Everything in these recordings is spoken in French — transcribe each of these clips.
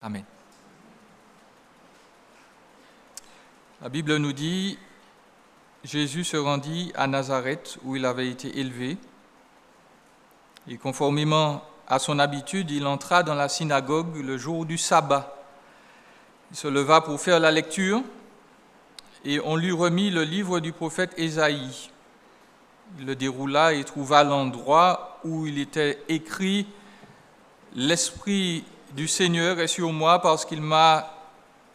Amen. La Bible nous dit, Jésus se rendit à Nazareth où il avait été élevé et conformément à son habitude, il entra dans la synagogue le jour du sabbat. Il se leva pour faire la lecture et on lui remit le livre du prophète Ésaïe. Il le déroula et trouva l'endroit où il était écrit « L'Esprit du Seigneur est sur moi parce qu'il m'a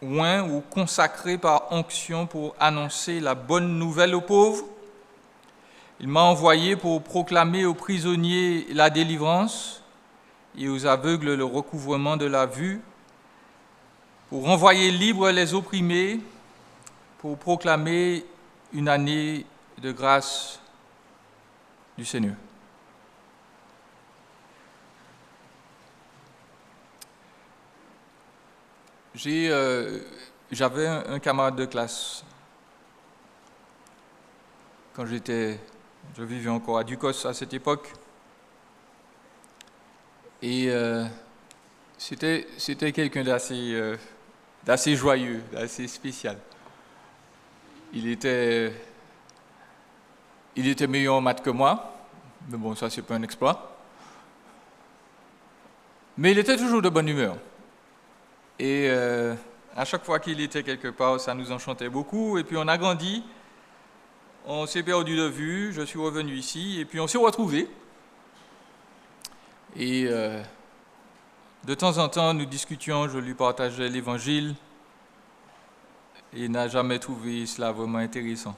oint ou consacré par onction pour annoncer la bonne nouvelle aux pauvres. Il m'a envoyé pour proclamer aux prisonniers la délivrance et aux aveugles le recouvrement de la vue, pour renvoyer libres les opprimés, pour proclamer une année de grâce du Seigneur. » J'avais un camarade de classe quand je vivais encore à Ducos à cette époque, et c'était quelqu'un d'assez joyeux, d'assez spécial. Il était meilleur en maths que moi, mais bon, ça c'est pas un exploit. Mais il était toujours de bonne humeur. Et à chaque fois qu'il était quelque part, ça nous enchantait beaucoup. Et puis on a grandi, on s'est perdu de vue, je suis revenu ici, et puis on s'est retrouvés. Et de temps en temps, nous discutions, je lui partageais l'Évangile, et il n'a jamais trouvé cela vraiment intéressant.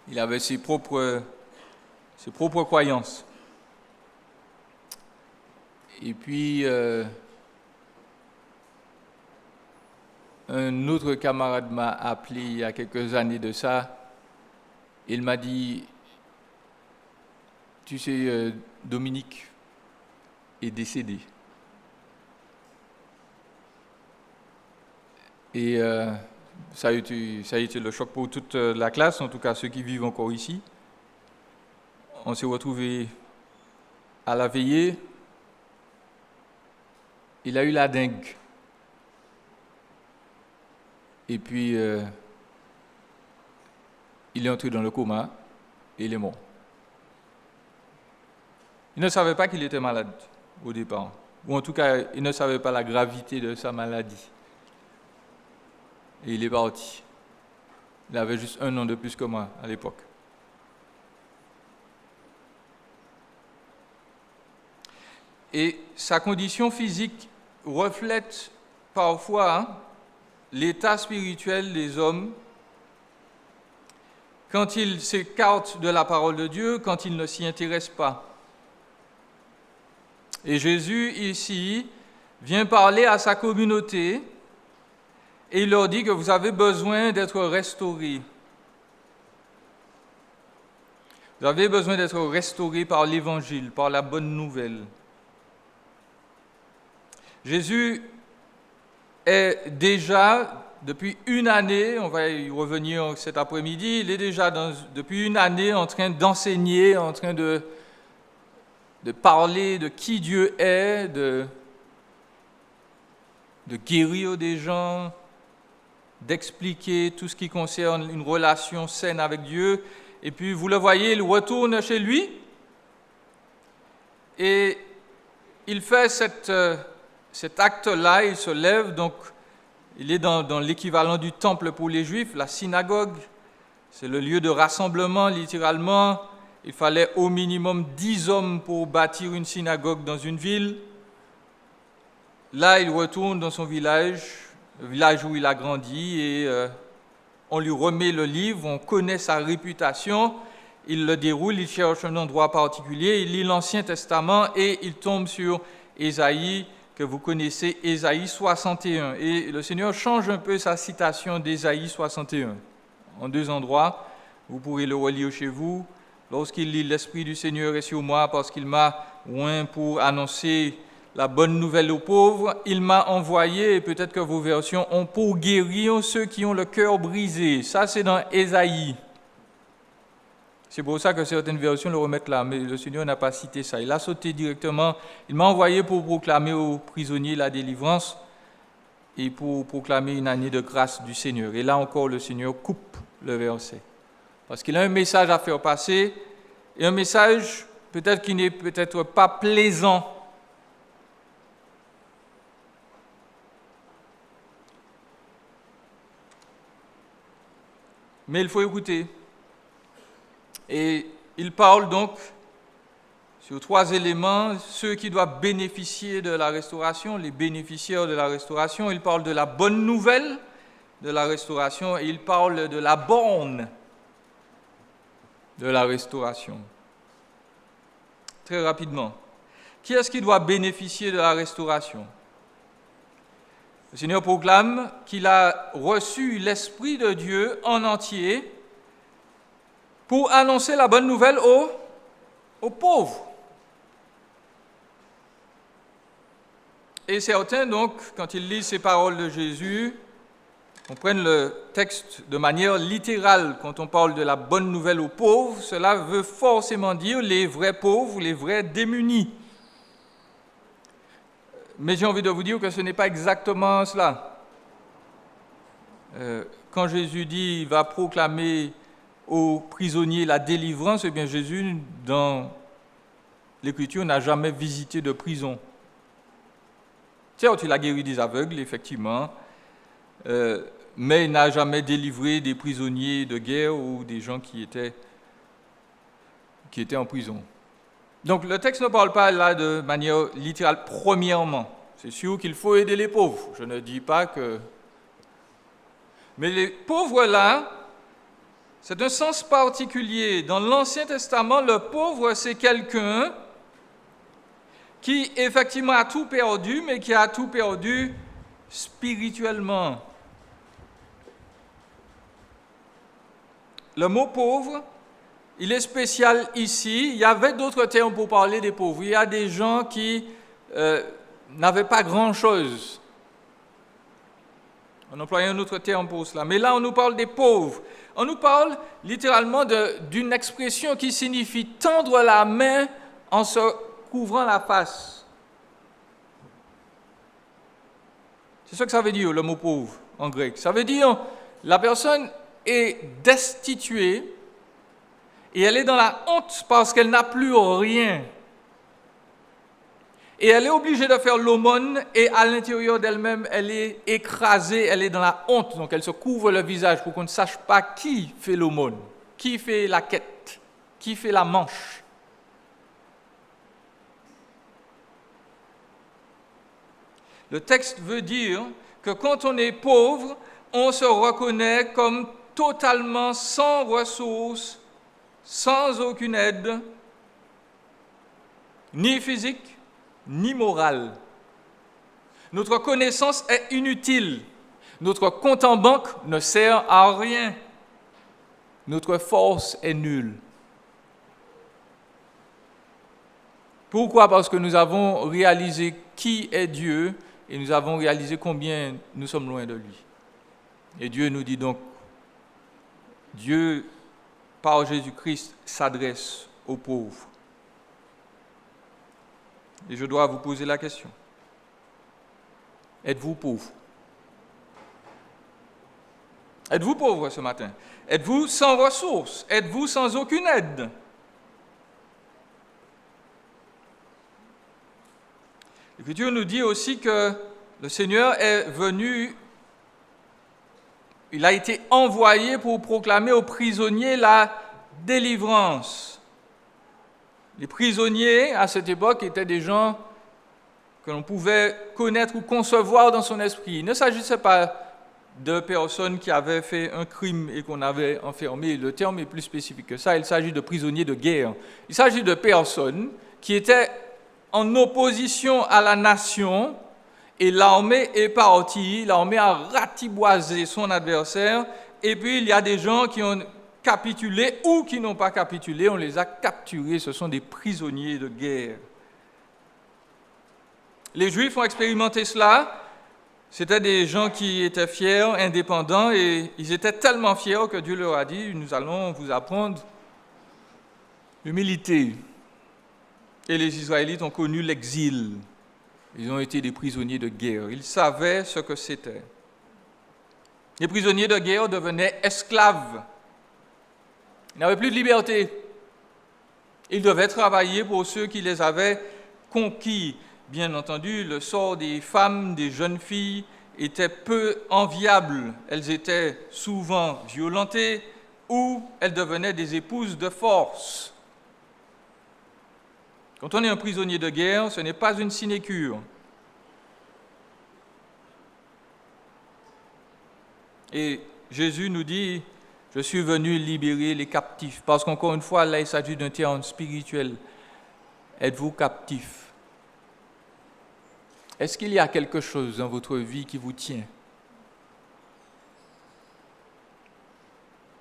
Il avait ses propres croyances. Et puis, un autre camarade m'a appelé il y a quelques années de ça. Il m'a dit, tu sais, Dominique est décédé. Et ça a été le choc pour toute la classe, en tout cas ceux qui vivent encore ici. On s'est retrouvés à la veillée. Il a eu la dengue. Et puis, il est entré dans le coma et il est mort. Il ne savait pas qu'il était malade au départ, ou en tout cas, il ne savait pas la gravité de sa maladie. Et il est parti. Il avait juste 1 an de plus que moi à l'époque. Et sa condition physique reflète parfois l'état spirituel des hommes quand ils s'écartent de la parole de Dieu, quand ils ne s'y intéressent pas. Et Jésus, ici, vient parler à sa communauté et il leur dit que vous avez besoin d'être restaurés. Vous avez besoin d'être restaurés par l'Évangile, par la bonne nouvelle. Jésus est déjà, depuis 1 année, on va y revenir cet après-midi, il est déjà depuis 1 année en train d'enseigner, en train de parler de qui Dieu est, de guérir des gens, d'expliquer tout ce qui concerne une relation saine avec Dieu. Et puis, vous le voyez, il retourne chez lui et il fait cet acte-là, il se lève, donc il est dans l'équivalent du temple pour les Juifs, la synagogue. C'est le lieu de rassemblement, littéralement. Il fallait au minimum 10 hommes pour bâtir une synagogue dans une ville. Là, il retourne dans son village, le village où il a grandi, et on lui remet le livre, on connaît sa réputation, il le déroule, il cherche un endroit particulier, il lit l'Ancien Testament et il tombe sur Ésaïe, que vous connaissez, Ésaïe 61. Et le Seigneur change un peu sa citation d'Ésaïe 61. En 2 endroits, vous pourrez le relire chez vous. Lorsqu'il lit « L'Esprit du Seigneur est sur moi parce qu'il m'a oint pour annoncer la bonne nouvelle aux pauvres, il m'a envoyé, et peut-être que vos versions ont pour guérir ceux qui ont le cœur brisé. » Ça, c'est dans Ésaïe. C'est pour ça que certaines versions le remettent là, mais le Seigneur n'a pas cité ça. Il a sauté directement. Il m'a envoyé pour proclamer aux prisonniers la délivrance et pour proclamer une année de grâce du Seigneur. Et là encore, le Seigneur coupe le verset. Parce qu'il a un message à faire passer, et un message peut-être qui n'est peut-être pas plaisant. Mais il faut écouter. Et il parle donc sur 3 éléments, ceux qui doivent bénéficier de la restauration, les bénéficiaires de la restauration. Il parle de la bonne nouvelle de la restauration et il parle de la borne de la restauration. Très rapidement. Qui est-ce qui doit bénéficier de la restauration? Le Seigneur proclame qu'il a reçu l'Esprit de Dieu en entier pour annoncer la bonne nouvelle aux pauvres. Et certains, donc, quand ils lisent ces paroles de Jésus, comprennent le texte de manière littérale. Quand on parle de la bonne nouvelle aux pauvres, cela veut forcément dire les vrais pauvres, les vrais démunis. Mais j'ai envie de vous dire que ce n'est pas exactement cela. Quand Jésus dit qu'il va proclamer aux prisonniers la délivrance, eh bien Jésus, dans l'Écriture, n'a jamais visité de prison. Certes, il a guéri des aveugles, effectivement, mais il n'a jamais délivré des prisonniers de guerre ou des gens qui étaient en prison. Donc le texte ne parle pas là de manière littérale. Premièrement, c'est sûr qu'il faut aider les pauvres. Je ne dis pas que... Mais les pauvres là, c'est un sens particulier. Dans l'Ancien Testament, le pauvre, c'est quelqu'un qui effectivement a tout perdu, mais qui a tout perdu spirituellement. Le mot pauvre, il est spécial ici. Il y avait d'autres termes pour parler des pauvres. Il y a des gens qui n'avaient pas grand-chose. On employait un autre terme pour cela. Mais là, on nous parle des pauvres. On nous parle littéralement d'une expression qui signifie tendre la main en se couvrant la face. C'est ça que ça veut dire, le mot pauvre, en grec. Ça veut dire la personne est destituée et elle est dans la honte parce qu'elle n'a plus rien. Et elle est obligée de faire l'aumône et à l'intérieur d'elle-même, elle est écrasée, elle est dans la honte. Donc elle se couvre le visage pour qu'on ne sache pas qui fait l'aumône, qui fait la quête, qui fait la manche. Le texte veut dire que quand on est pauvre, on se reconnaît comme totalement sans ressources, sans aucune aide, ni physique, ni morale. Notre connaissance est inutile. Notre compte en banque ne sert à rien. Notre force est nulle. Pourquoi? Parce que nous avons réalisé qui est Dieu et nous avons réalisé combien nous sommes loin de lui. Et Dieu nous dit donc, Dieu, par Jésus-Christ, s'adresse aux pauvres. Et je dois vous poser la question. Êtes-vous pauvre? Êtes-vous pauvre ce matin? Êtes-vous sans ressources? Êtes-vous sans aucune aide? L'Écriture nous dit aussi que le Seigneur est venu, il a été envoyé pour proclamer aux prisonniers la délivrance. Les prisonniers, à cette époque, étaient des gens que l'on pouvait connaître ou concevoir dans son esprit. Il ne s'agissait pas de personnes qui avaient fait un crime et qu'on avait enfermé. Le terme est plus spécifique que ça. Il s'agit de prisonniers de guerre. Il s'agit de personnes qui étaient en opposition à la nation et l'armée est partie. L'armée a ratiboisé son adversaire et puis il y a des gens qui ont capitulé ou qui n'ont pas capitulé, on les a capturés, ce sont des prisonniers de guerre. Les Juifs ont expérimenté cela, c'était des gens qui étaient fiers, indépendants, et ils étaient tellement fiers que Dieu leur a dit, nous allons vous apprendre Humilité. Et les Israélites ont connu l'exil. Ils ont été des prisonniers de guerre. Ils savaient ce que c'était. Les prisonniers de guerre devenaient esclaves. Ils n'avaient plus de liberté. Ils devaient travailler pour ceux qui les avaient conquis. Bien entendu, le sort des femmes, des jeunes filles était peu enviable. Elles étaient souvent violentées ou elles devenaient des épouses de force. Quand on est un prisonnier de guerre, ce n'est pas une sinécure. Et Jésus nous dit, je suis venu libérer les captifs. Parce qu'encore une fois, là, il s'agit d'un terme spirituel. Êtes-vous captif? Est-ce qu'il y a quelque chose dans votre vie qui vous tient?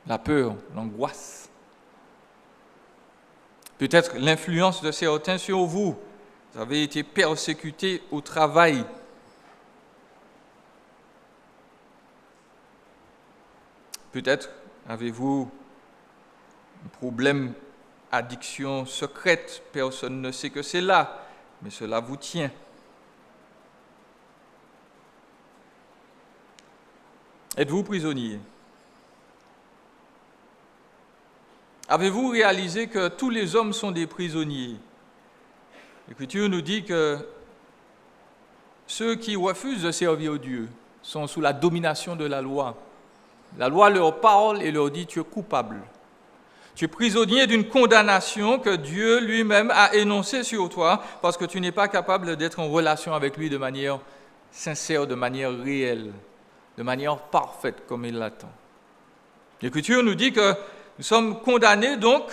La peur, l'angoisse. Peut-être l'influence de certains sur vous. Vous avez été persécuté au travail. Peut-être avez-vous un problème, addiction secrète. Personne ne sait que c'est là, mais cela vous tient. Êtes-vous prisonnier? Avez-vous réalisé que tous les hommes sont des prisonniers? L'Écriture nous dit que ceux qui refusent de servir Dieu sont sous la domination de la loi. La loi leur parle et leur dit « tu es coupable ». Tu es prisonnier d'une condamnation que Dieu lui-même a énoncée sur toi parce que tu n'es pas capable d'être en relation avec lui de manière sincère, de manière réelle, de manière parfaite comme il l'attend. L'Écriture nous dit que nous sommes condamnés donc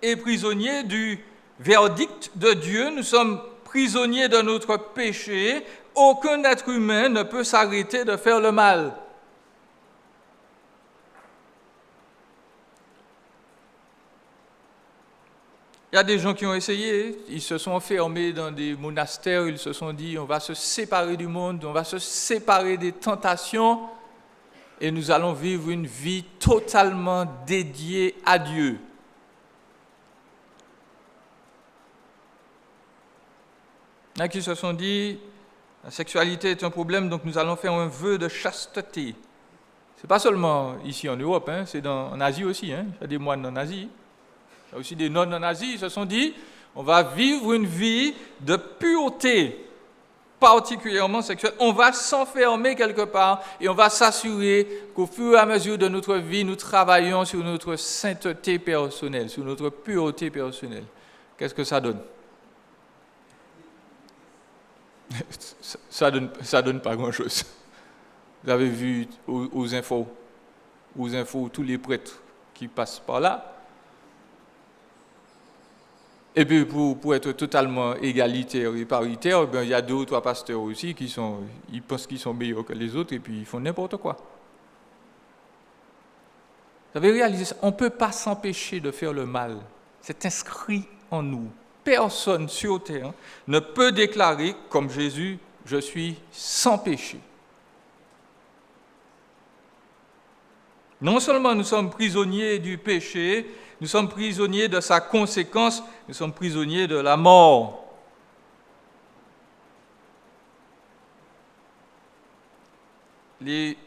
et prisonniers du verdict de Dieu. Nous sommes prisonniers de notre péché. Aucun être humain ne peut s'arrêter de faire le mal. Il y a des gens qui ont essayé, ils se sont enfermés dans des monastères, ils se sont dit on va se séparer du monde, on va se séparer des tentations et nous allons vivre une vie totalement dédiée à Dieu. Il y en a qui se sont dit la sexualité est un problème, donc nous allons faire un vœu de chasteté. Ce n'est pas seulement ici en Europe, c'est en Asie aussi, il y a des moines en Asie. Il y a aussi des nonnes en Asie, ils se sont dit, on va vivre une vie de pureté, particulièrement sexuelle. On va s'enfermer quelque part et on va s'assurer qu'au fur et à mesure de notre vie, nous travaillons sur notre sainteté personnelle, sur notre pureté personnelle. Qu'est-ce que ça donne? Ça donne pas grand-chose. Vous avez vu aux infos tous les prêtres qui passent par là. Et puis, pour être totalement égalitaire et paritaire, il y a 2 ou 3 pasteurs aussi ils pensent qu'ils sont meilleurs que les autres et puis ils font n'importe quoi. Vous avez réalisé ça? On ne peut pas s'empêcher de faire le mal. C'est inscrit en nous. Personne sur terre ne peut déclarer, comme Jésus, je suis sans péché. Non seulement nous sommes prisonniers du péché, nous sommes prisonniers de sa conséquence, nous sommes prisonniers de la mort. Les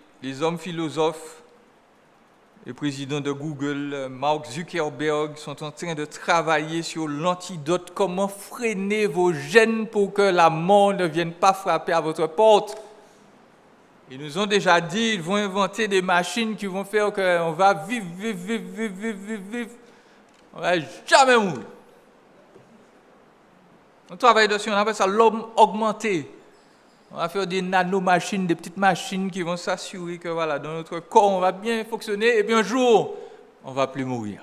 hommes philosophes, les présidents de Google, Mark Zuckerberg, sont en train de travailler sur l'antidote, comment freiner vos gènes pour que la mort ne vienne pas frapper à votre porte. Ils nous ont déjà dit, ils vont inventer des machines qui vont faire qu'on va vivre. On ne va jamais mourir. On travaille dessus, on appelle ça l'homme augmenté. On va faire des nanomachines, des petites machines qui vont s'assurer que voilà, dans notre corps, on va bien fonctionner et puis un jour, on ne va plus mourir.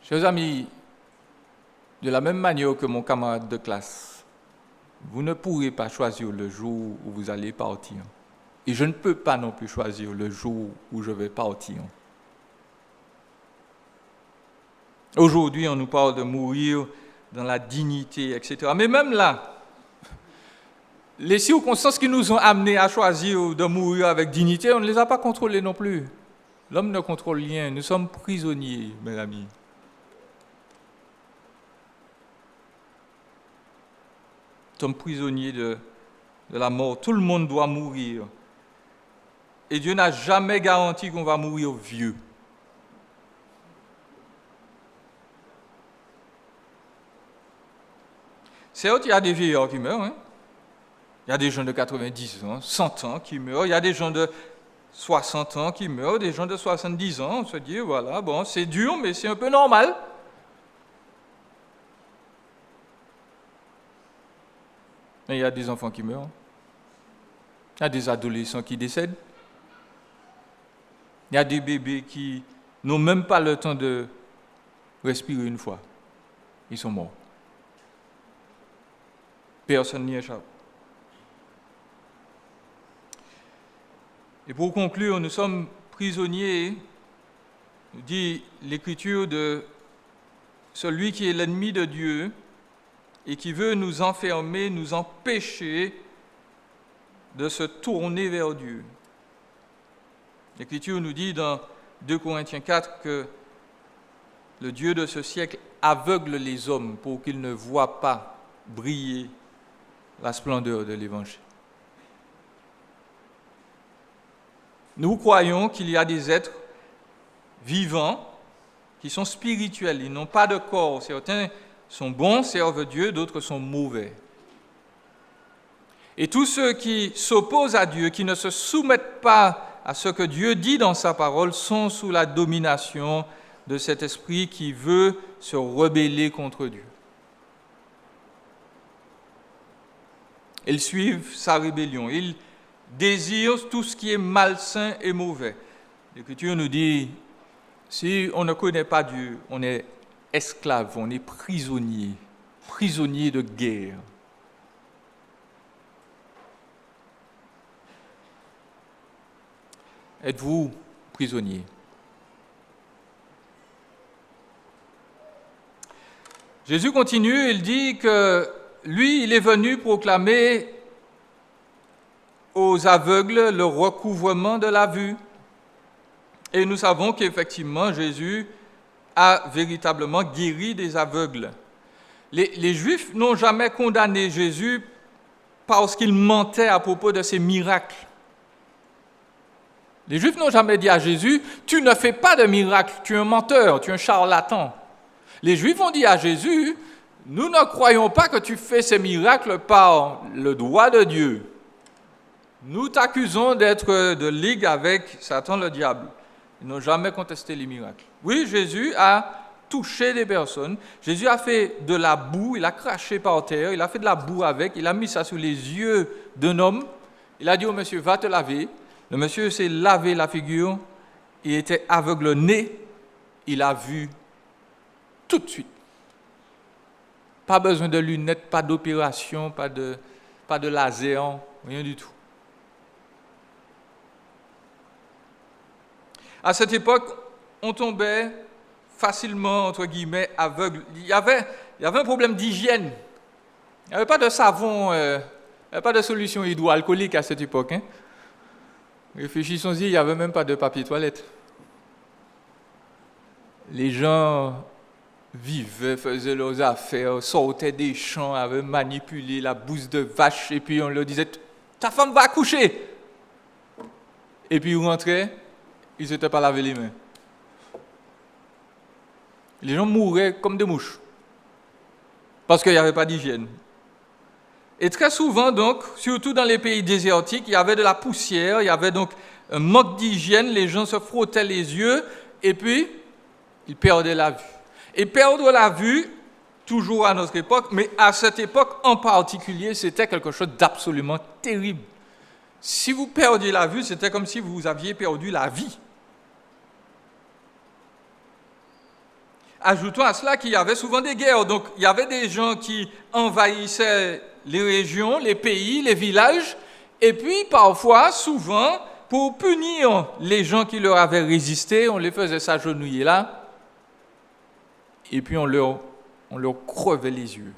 Chers amis, de la même manière que mon camarade de classe, vous ne pourrez pas choisir le jour où vous allez partir. Et je ne peux pas non plus choisir le jour où je vais partir. Aujourd'hui, on nous parle de mourir dans la dignité, etc. Mais même là, les circonstances qui nous ont amenés à choisir de mourir avec dignité, on ne les a pas contrôlées non plus. L'homme ne contrôle rien. Nous sommes prisonniers, mes amis. Nous sommes prisonniers de la mort. Tout le monde doit mourir. Et Dieu n'a jamais garanti qu'on va mourir vieux. Certes, il y a des vieillards qui meurent. Hein? Il y a des gens de 90 ans, 100 ans qui meurent. Il y a des gens de 60 ans qui meurent, des gens de 70 ans. On se dit, voilà, bon, c'est dur, mais c'est un peu normal. Mais il y a des enfants qui meurent. Il y a des adolescents qui décèdent. Il y a des bébés qui n'ont même pas le temps de respirer une fois. Ils sont morts. Personne n'y échappe. Et pour conclure, nous sommes prisonniers, dit l'Écriture, de celui qui est l'ennemi de Dieu et qui veut nous enfermer, nous empêcher de se tourner vers Dieu. L'Écriture nous dit dans 2 Corinthiens 4 que le Dieu de ce siècle aveugle les hommes pour qu'ils ne voient pas briller la splendeur de l'Évangile. Nous croyons qu'il y a des êtres vivants qui sont spirituels, ils n'ont pas de corps. Certains sont bons, servent Dieu, d'autres sont mauvais. Et tous ceux qui s'opposent à Dieu, qui ne se soumettent pas à ce que Dieu dit dans sa parole, sont sous la domination de cet esprit qui veut se rebeller contre Dieu. Ils suivent sa rébellion. Ils désirent tout ce qui est malsain et mauvais. L'Écriture nous dit, si on ne connaît pas Dieu, on est esclave, on est prisonnier, prisonnier de guerre. Êtes-vous prisonnier? Jésus continue, il dit que lui, il est venu proclamer aux aveugles le recouvrement de la vue. Et nous savons qu'effectivement, Jésus a véritablement guéri des aveugles. Les Juifs n'ont jamais condamné Jésus parce qu'il mentait à propos de ses miracles. Les Juifs n'ont jamais dit à Jésus, « Tu ne fais pas de miracles, tu es un menteur, tu es un charlatan. » Les Juifs ont dit à Jésus, « Nous ne croyons pas que tu fais ces miracles par le droit de Dieu. Nous t'accusons d'être de ligue avec Satan le diable. » Ils n'ont jamais contesté les miracles. Oui, Jésus a touché des personnes. Jésus a fait de la boue, il a craché par terre, il a fait de la boue avec, il a mis ça sous les yeux d'un homme. Il a dit au monsieur, va te laver. Le monsieur s'est lavé la figure, il était aveugle-né, il a vu tout de suite. Pas besoin de lunettes, pas d'opération, pas de laser, rien du tout. À cette époque, on tombait facilement, entre guillemets, aveugle. Il y avait un problème d'hygiène. Il n'y avait pas de savon, il n'y avait pas de solution hydroalcoolique à cette époque. Hein. Réfléchissons-y, il n'y avait même pas de papier toilette. Les gens vivaient, faisaient leurs affaires, sortaient des champs, avaient manipulé la bouse de vache, et puis on leur disait « Ta femme va accoucher !» Et puis ils rentraient, ils ne s'étaient pas lavé les mains. Les gens mouraient comme des mouches, parce qu'il n'y avait pas d'hygiène. Et très souvent, donc, surtout dans les pays désertiques, il y avait de la poussière, il y avait donc un manque d'hygiène, les gens se frottaient les yeux, et puis ils perdaient la vue. Et perdre la vue, toujours à notre époque, mais à cette époque en particulier, c'était quelque chose d'absolument terrible. Si vous perdiez la vue, c'était comme si vous aviez perdu la vie. Ajoutons à cela qu'il y avait souvent des guerres, donc il y avait des gens qui envahissaient les régions, les pays, les villages, et puis parfois, souvent, pour punir les gens qui leur avaient résisté, on les faisait s'agenouiller là, et puis on leur crevait les yeux.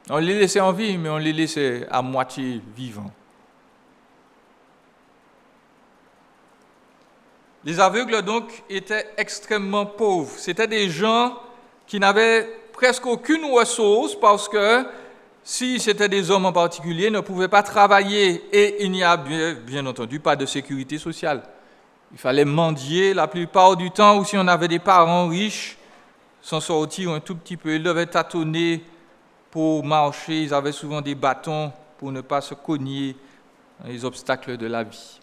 On les laissait en vie, mais on les laissait à moitié vivants. Les aveugles, donc, étaient extrêmement pauvres. C'était des gens qui n'avaient presque aucune ressource parce que, si c'était des hommes en particulier, ne pouvaient pas travailler et il n'y a bien entendu pas de sécurité sociale. Il fallait mendier la plupart du temps, ou si on avait des parents riches, s'en sortir un tout petit peu. Ils devaient tâtonner pour marcher. Ils avaient souvent des bâtons pour ne pas se cogner dans les obstacles de la vie.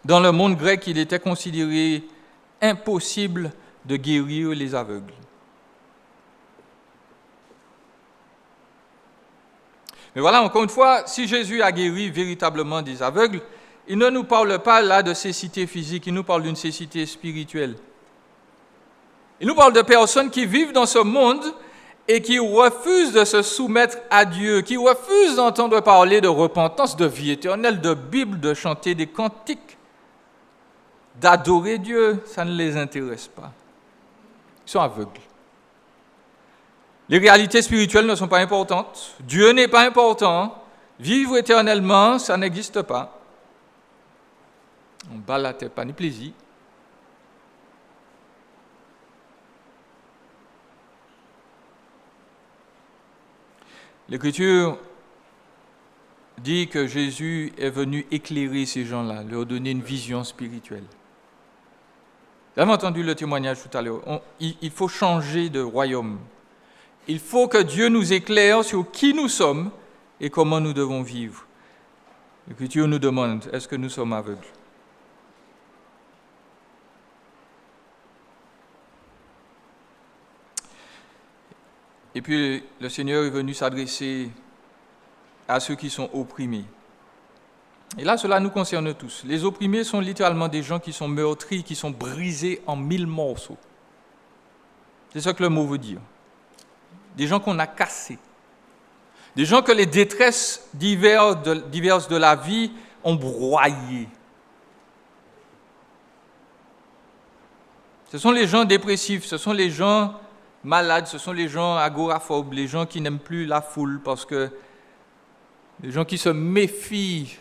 Dans le monde grec, il était considéré impossible de guérir les aveugles. Mais voilà, encore une fois, si Jésus a guéri véritablement des aveugles, il ne nous parle pas là de cécité physique, il nous parle d'une cécité spirituelle. Il nous parle de personnes qui vivent dans ce monde et qui refusent de se soumettre à Dieu, qui refusent d'entendre parler de repentance, de vie éternelle, de Bible, de chanter des cantiques, d'adorer Dieu. Ça ne les intéresse pas. Ils sont aveugles. Les réalités spirituelles ne sont pas importantes. Dieu n'est pas important. Vivre éternellement, ça n'existe pas. On bat la tête, pas ni plaisir. L'Écriture dit que Jésus est venu éclairer ces gens-là, leur donner une vision spirituelle. Vous avez entendu le témoignage tout à l'heure. Il faut changer de royaume. Il faut que Dieu nous éclaire sur qui nous sommes et comment nous devons vivre. L'Écriture nous demande, est-ce que nous sommes aveugles? Et puis, le Seigneur est venu s'adresser à ceux qui sont opprimés. Et là, cela nous concerne tous. Les opprimés sont littéralement des gens qui sont meurtris, qui sont brisés en 1000 morceaux. C'est ça que le mot veut dire. Des gens qu'on a cassés. Des gens que les détresses diverses de la vie ont broyés. Ce sont les gens dépressifs, ce sont les gens malades, ce sont les gens agoraphobes, les gens qui n'aiment plus la foule parce que les gens qui se méfient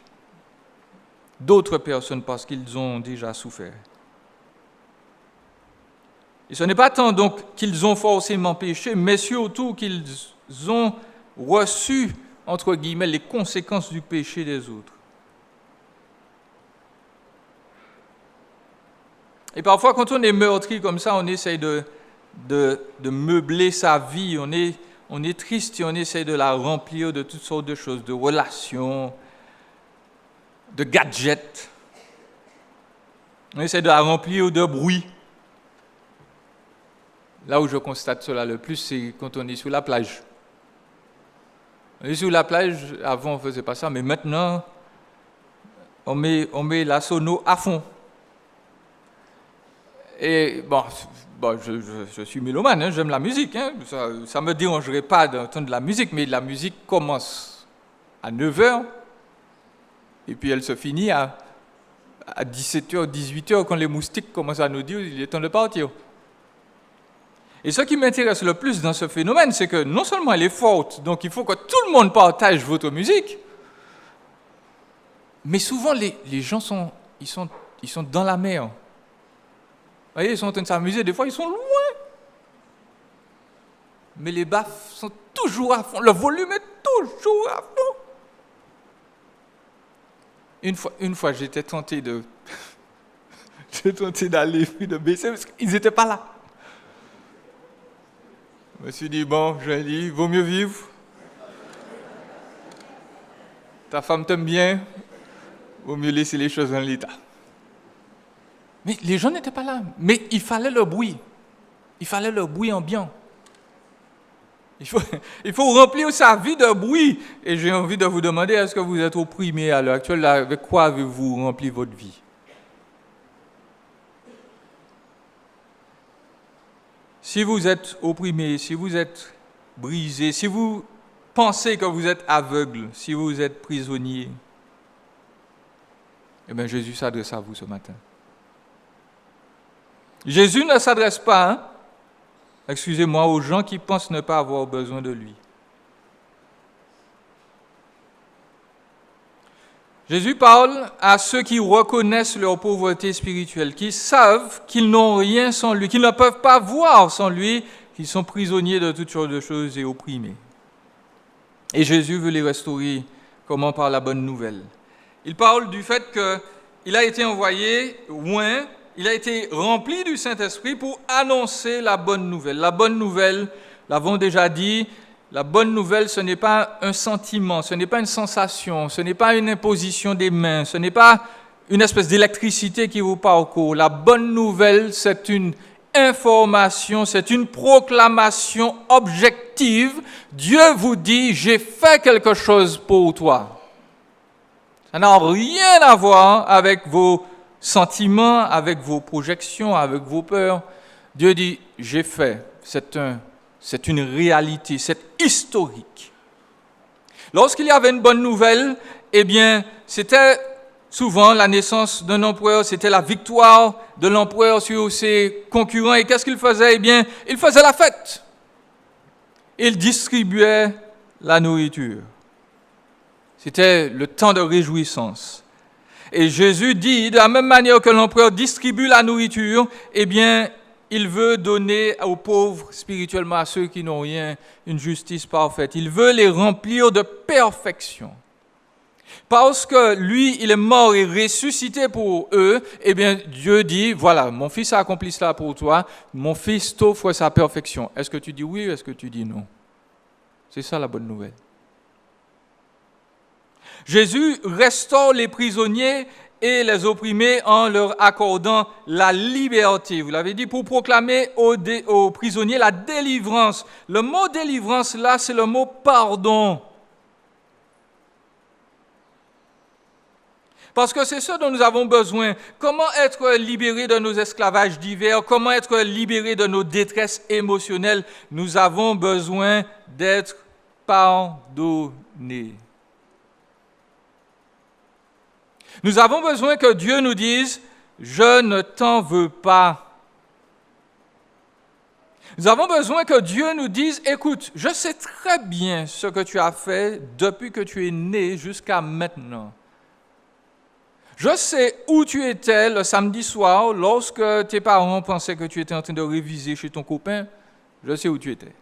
d'autres personnes parce qu'ils ont déjà souffert. Et ce n'est pas tant donc qu'ils ont forcément péché, mais surtout qu'ils ont reçu, entre guillemets, les conséquences du péché des autres. Et parfois, quand on est meurtri comme ça, on essaye de meubler sa vie, on est triste et on essaye de la remplir de toutes sortes de choses, de relations, de gadgets. On essaie de la remplir de bruit. Là où je constate cela le plus, c'est quand on est sur la plage. On est sur la plage, avant on ne faisait pas ça, mais maintenant, on met la sono à fond. Et bon, je suis mélomane, hein, j'aime la musique. Hein, ça ne me dérangerait pas d'entendre de la musique, mais la musique commence à 9h, et puis elle se finit à 17h, 18h, quand les moustiques commencent à nous dire qu'il est temps de partir. Et ce qui m'intéresse le plus dans ce phénomène, c'est que non seulement elle est forte, donc il faut que tout le monde partage votre musique, mais souvent les gens sont dans la mer. Vous voyez, ils sont en train de s'amuser, des fois ils sont loin. Mais les baffes sont toujours à fond, le volume est toujours à fond. Une fois j'étais tenté d'aller puis de baisser parce qu'ils n'étaient pas là. Je me suis dit, bon, je dis, il vaut mieux vivre. Ta femme t'aime bien, il vaut mieux laisser les choses en l'état. Mais les gens n'étaient pas là. Mais il fallait le bruit. Il fallait le bruit ambiant. Il faut remplir sa vie de bruit. Et j'ai envie de vous demander, est-ce que vous êtes opprimé à l'heure actuelle? Avec quoi avez-vous rempli votre vie? Si vous êtes opprimé, si vous êtes brisé, si vous pensez que vous êtes aveugle, si vous êtes prisonnier, eh bien Jésus s'adresse à vous ce matin. Jésus ne s'adresse pas excusez-moi, aux gens qui pensent ne pas avoir besoin de lui. Jésus parle à ceux qui reconnaissent leur pauvreté spirituelle, qui savent qu'ils n'ont rien sans lui, qu'ils ne peuvent pas voir sans lui, qu'ils sont prisonniers de toutes sortes de choses et opprimés. Et Jésus veut les restaurer. Comment? Par la bonne nouvelle. Il parle du fait qu'il a été envoyé loin, il a été rempli du Saint-Esprit pour annoncer la bonne nouvelle. La bonne nouvelle, l'avons déjà dit, la bonne nouvelle, ce n'est pas un sentiment, ce n'est pas une sensation, ce n'est pas une imposition des mains, ce n'est pas une espèce d'électricité qui vous parcourt. La bonne nouvelle, c'est une information, c'est une proclamation objective. Dieu vous dit, j'ai fait quelque chose pour toi. Ça n'a rien à voir avec vos sentiments, avec vos projections, avec vos peurs. Dieu dit, j'ai fait. C'est une réalité, c'est historique. Lorsqu'il y avait une bonne nouvelle, eh bien, c'était souvent la naissance d'un empereur, c'était la victoire de l'empereur sur ses concurrents. Et qu'est-ce qu'il faisait? Eh bien, il faisait la fête. Il distribuait la nourriture. C'était le temps de réjouissance. Et Jésus dit, de la même manière que l'empereur distribue la nourriture, eh bien, il veut donner aux pauvres, spirituellement à ceux qui n'ont rien, une justice parfaite. Il veut les remplir de perfection. Parce que lui, il est mort et ressuscité pour eux, eh bien, Dieu dit, voilà, mon fils a accompli cela pour toi, mon fils t'offre sa perfection. Est-ce que tu dis oui ou est-ce que tu dis non? C'est ça la bonne nouvelle. Jésus restaure les prisonniers et les opprimés en leur accordant la liberté. Vous l'avez dit, pour proclamer aux prisonniers la délivrance. Le mot délivrance, là, c'est le mot pardon. Parce que c'est ce dont nous avons besoin. Comment être libérés de nos esclavages divers? Comment être libérés de nos détresses émotionnelles? Nous avons besoin d'être pardonnés. Nous avons besoin que Dieu nous dise « Je ne t'en veux pas ». Nous avons besoin que Dieu nous dise « Écoute, je sais très bien ce que tu as fait depuis que tu es né jusqu'à maintenant. Je sais où tu étais le samedi soir lorsque tes parents pensaient que tu étais en train de réviser chez ton copain. Je sais où tu étais.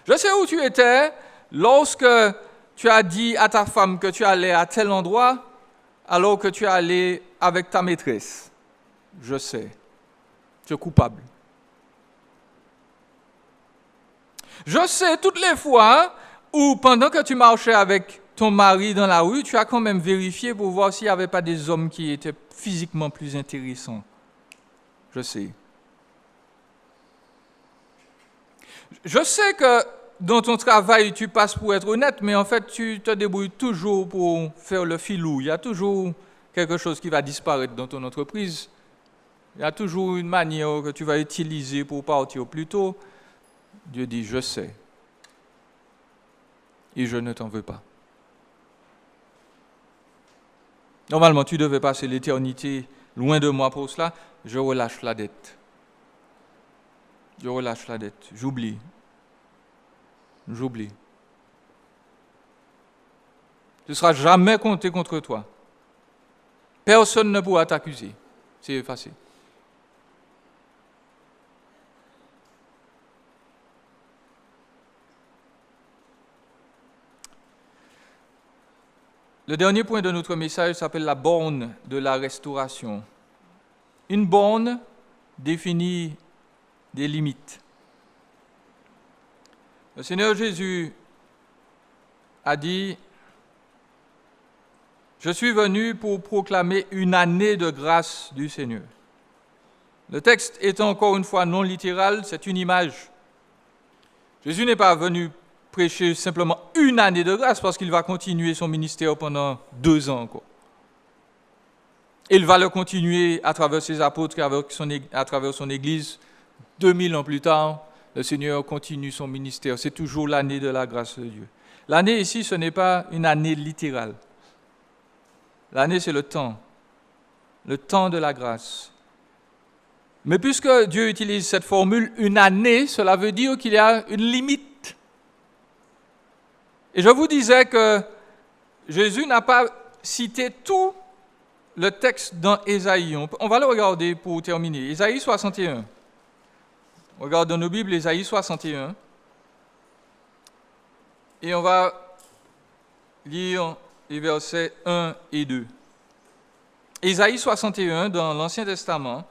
Je sais où tu étais lorsque tu as dit à ta femme que tu allais à tel endroit alors que tu es allé avec ta maîtresse. Je sais. Tu es coupable. Je sais toutes les fois où, pendant que tu marchais avec ton mari dans la rue, tu as quand même vérifié pour voir s'il n'y avait pas des hommes qui étaient physiquement plus intéressants. Je sais. Je sais que dans ton travail, tu passes pour être honnête, mais en fait, tu te débrouilles toujours pour faire le filou. Il y a toujours quelque chose qui va disparaître dans ton entreprise. Il y a toujours une manière que tu vas utiliser pour partir plus tôt. Dieu dit, je sais. Et je ne t'en veux pas. Normalement, tu devais passer l'éternité loin de moi pour cela. Je relâche la dette. Je relâche la dette. J'oublie. Ce ne sera jamais compté contre toi. Personne ne pourra t'accuser. C'est effacé. Le dernier point de notre message s'appelle la borne de la restauration. Une borne définit des limites. Le Seigneur Jésus a dit « Je suis venu pour proclamer une année de grâce du Seigneur ». Le texte étant encore une fois non littéral, c'est une image. Jésus n'est pas venu prêcher simplement une année de grâce parce qu'il va continuer son ministère pendant 2 ans encore. Il va le continuer à travers ses apôtres, à travers son Église. 2000 ans plus tard, le Seigneur continue son ministère. C'est toujours l'année de la grâce de Dieu. L'année ici, ce n'est pas une année littérale. L'année, c'est le temps de la grâce. Mais puisque Dieu utilise cette formule une année, cela veut dire qu'il y a une limite. Et je vous disais que Jésus n'a pas cité tout le texte dans Ésaïe. On va le regarder pour terminer. Ésaïe 61. On regarde dans nos Bibles Ésaïe 61. Et on va lire les versets 1 et 2. Ésaïe 61 dans l'Ancien Testament.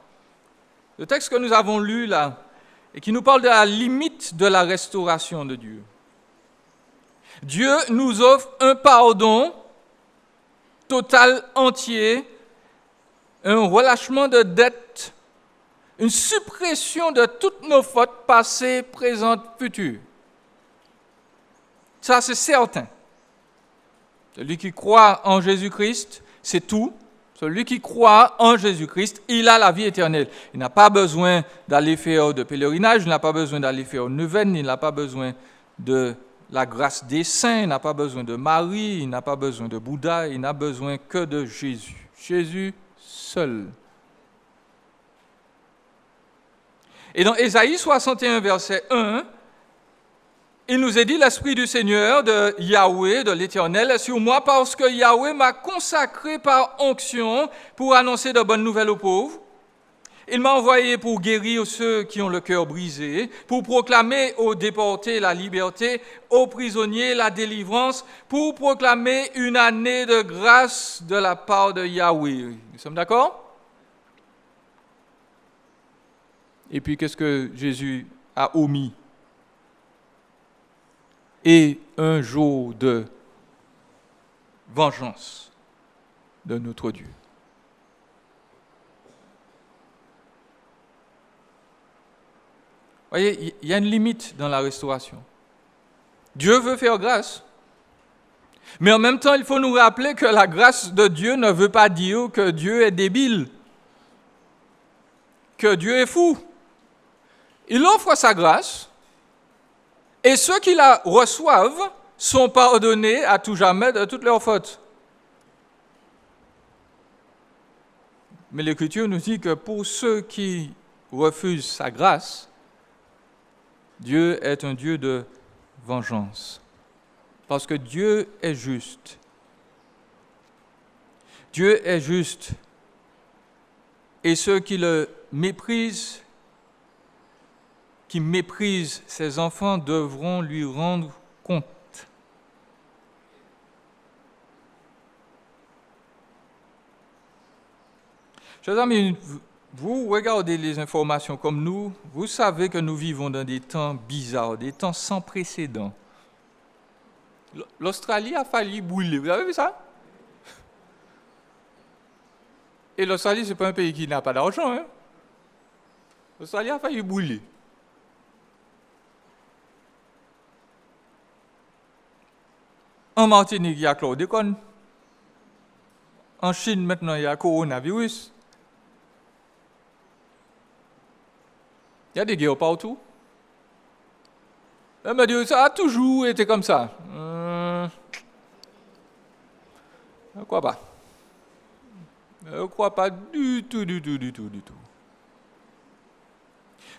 Le texte que nous avons lu là, et qui nous parle de la limite de la restauration de Dieu. Dieu nous offre un pardon total, entier, un relâchement de dettes, une suppression de toutes nos fautes passées, présentes, futures. Ça, c'est certain. Celui qui croit en Jésus-Christ, c'est tout. Celui qui croit en Jésus-Christ, il a la vie éternelle. Il n'a pas besoin d'aller faire de pèlerinage, il n'a pas besoin d'aller faire une neuvaine, il n'a pas besoin de la grâce des saints, il n'a pas besoin de Marie, il n'a pas besoin de Bouddha, il n'a besoin que de Jésus. Jésus seul. Et dans Ésaïe 61, verset 1, il nous est dit, l'Esprit du Seigneur, de Yahweh, de l'Éternel, est sur moi parce que Yahweh m'a consacré par onction pour annoncer de bonnes nouvelles aux pauvres. Il m'a envoyé pour guérir ceux qui ont le cœur brisé, pour proclamer aux déportés la liberté, aux prisonniers la délivrance, pour proclamer une année de grâce de la part de Yahweh. Nous sommes d'accord? Et puis, qu'est-ce que Jésus a omis? Et un jour de vengeance de notre Dieu. Vous voyez, il y a une limite dans la restauration. Dieu veut faire grâce. Mais en même temps, il faut nous rappeler que la grâce de Dieu ne veut pas dire que Dieu est débile, que Dieu est fou. Il offre sa grâce. Et ceux qui la reçoivent sont pardonnés à tout jamais de toutes leurs fautes. Mais l'Écriture nous dit que pour ceux qui refusent sa grâce, Dieu est un Dieu de vengeance. Parce que Dieu est juste. Dieu est juste. Et ceux qui le méprisent, qui méprisent ses enfants, devront lui rendre compte. Chers amis, vous regardez les informations comme nous, vous savez que nous vivons dans des temps bizarres, des temps sans précédent. L'Australie a failli brûler, vous avez vu ça? Et l'Australie, ce n'est pas un pays qui n'a pas d'argent. Hein? L'Australie a failli brûler. En Martinique, il y a chlordécone. En Chine, maintenant, il y a coronavirus. Il y a des guerres partout. Elle m'a dit, ça a toujours été comme ça. Je ne crois pas. Je ne crois pas du tout.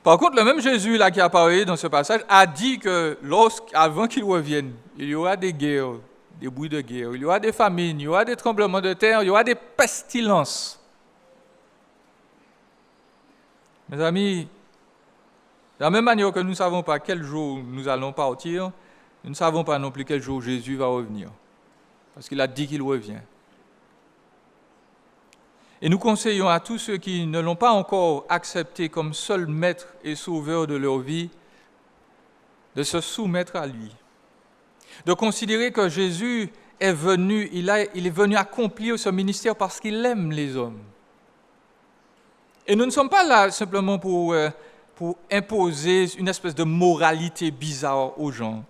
Par contre, le même Jésus là, qui a parlé dans ce passage a dit que avant qu'il revienne, il y aura des guerres, des bruits de guerre, il y aura des famines, il y aura des tremblements de terre, il y aura des pestilences. Mes amis, de la même manière que nous ne savons pas quel jour nous allons partir, nous ne savons pas non plus quel jour Jésus va revenir. Parce qu'il a dit qu'il revient. Et nous conseillons à tous ceux qui ne l'ont pas encore accepté comme seul maître et sauveur de leur vie, de se soumettre à lui. De considérer que Jésus est venu, il est venu accomplir ce ministère parce qu'il aime les hommes. Et nous ne sommes pas là simplement pour imposer une espèce de moralité bizarre aux gens.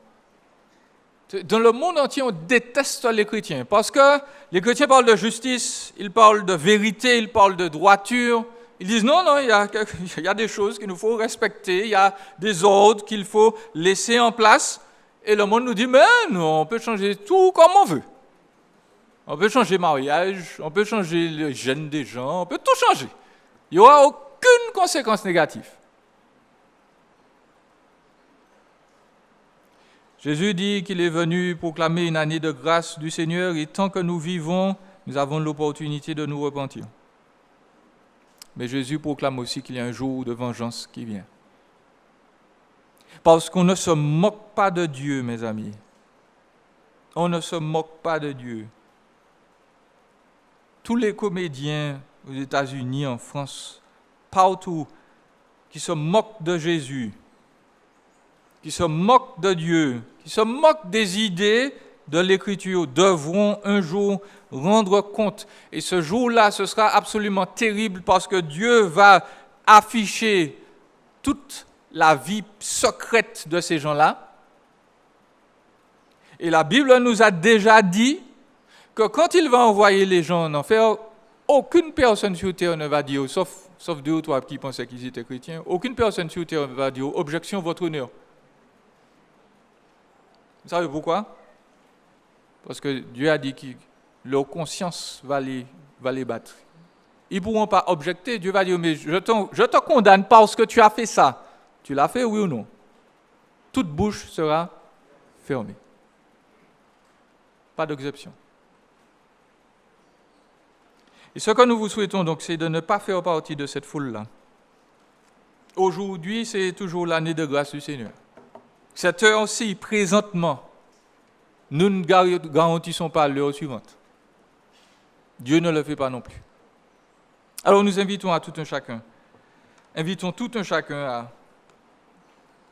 Dans le monde entier, on déteste les chrétiens parce que les chrétiens parlent de justice, ils parlent de vérité, ils parlent de droiture. Ils disent non, il y a des choses qu'il nous faut respecter, il y a des ordres qu'il faut laisser en place. Et le monde nous dit, mais non, on peut changer tout comme on veut. On peut changer le mariage, on peut changer le gène des gens, on peut tout changer. Il n'y aura aucune conséquence négative. Jésus dit qu'il est venu proclamer une année de grâce du Seigneur et tant que nous vivons, nous avons l'opportunité de nous repentir. Mais Jésus proclame aussi qu'il y a un jour de vengeance qui vient. Parce qu'on ne se moque pas de Dieu, mes amis. On ne se moque pas de Dieu. Tous les comédiens aux États-Unis, en France, partout, qui se moquent de Jésus, qui se moquent de Dieu, qui se moquent des idées de l'Écriture, devront un jour rendre compte. Et ce jour-là, ce sera absolument terrible parce que Dieu va afficher toute la vie secrète de ces gens-là. Et la Bible nous a déjà dit que quand il va envoyer les gens en enfer, aucune personne sur terre ne va dire, sauf 2 ou 3 qui pensaient qu'ils étaient chrétiens, aucune personne sur terre ne va dire, objection, votre honneur. Vous savez pourquoi? Parce que Dieu a dit que leur conscience va les battre. Ils ne pourront pas objecter. Dieu va dire, mais je te condamne parce que tu as fait ça. Tu l'as fait, oui ou non? Toute bouche sera fermée. Pas d'exception. Et ce que nous vous souhaitons donc, c'est de ne pas faire partie de cette foule-là. Aujourd'hui, c'est toujours l'année de grâce du Seigneur. Cette heure-ci, présentement, nous ne garantissons pas l'heure suivante. Dieu ne le fait pas non plus. Alors nous invitons tout un chacun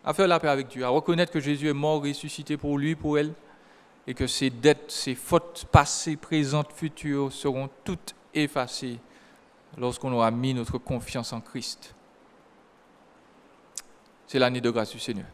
à faire la paix avec Dieu, à reconnaître que Jésus est mort, ressuscité pour lui, pour elle, et que ses dettes, ses fautes passées, présentes, futures seront toutes effacées lorsqu'on aura mis notre confiance en Christ. C'est l'année de grâce du Seigneur.